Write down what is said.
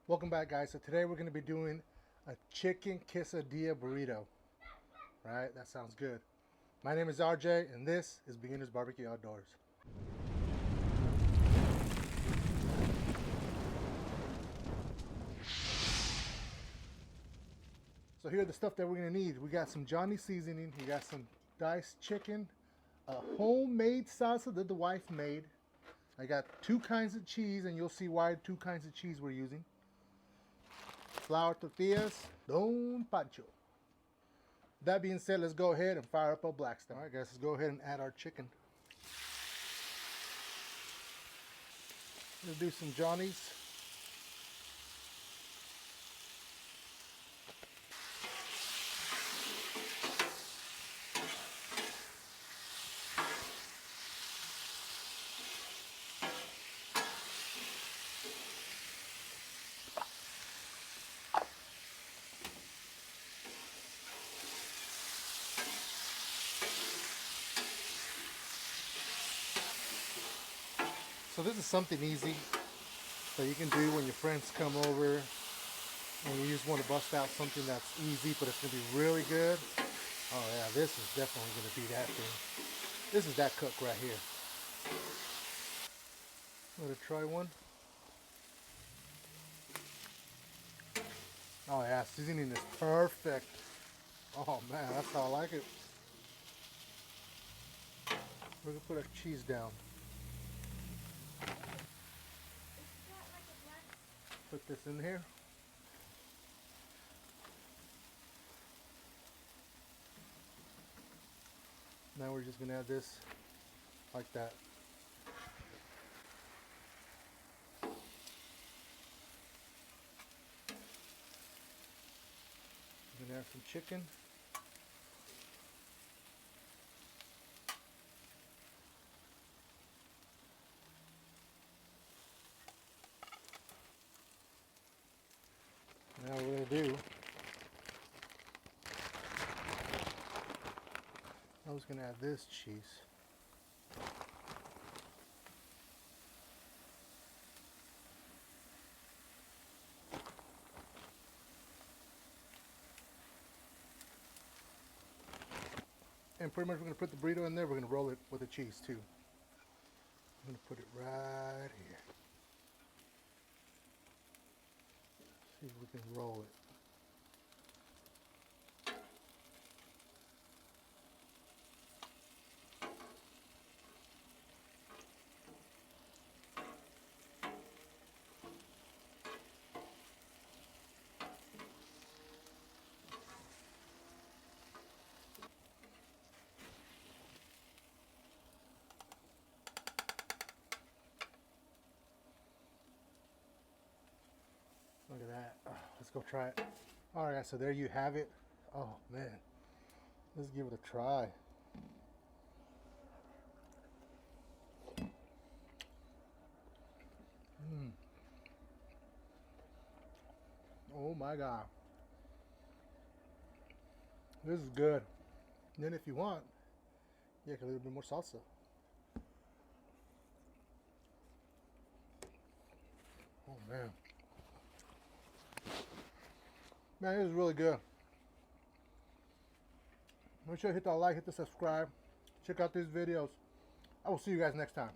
Welcome back, guys. So today we're going to be doing a chicken quesadilla burrito. Right? That sounds good. My name is RJ and this is Beginners Barbecue Outdoors. So here are the stuff that we're going to need. We got some Johnny seasoning. We got some diced chicken, a homemade salsa that the wife made. I got 2 kinds of cheese, and you'll see why 2 kinds of cheese we're using. Flour tortillas, Don Pancho. That being said, let's go ahead and fire up our Blackstone. All right, guys, let's go ahead and add our chicken. We'll do some Johnnies. So this is something easy that you can do when your friends come over and you just want to bust out something that's easy, but it's going to be really good. Oh yeah, this is definitely going to be that thing. This is that cook right here. I'm going to try one. Oh yeah, seasoning is perfect. Oh man, that's how I like it. We're going to put our cheese down. Put this in here. Now we're just going to add this like that. We're going to add some chicken. Now what we're going to do, I was going to add this cheese. And pretty much we're going to put the burrito in there. We're going to roll it with the cheese too. I'm going to put it right here. See if we can roll it. Look at that. Oh, let's go try it. All right, so there you have it. Oh man, let's give it a try. Oh my God, this is good. And then if you want, you get a little bit more salsa. Oh man. Man, this is really good. Make sure you hit that like, hit the subscribe. Check out these videos. I will see you guys next time.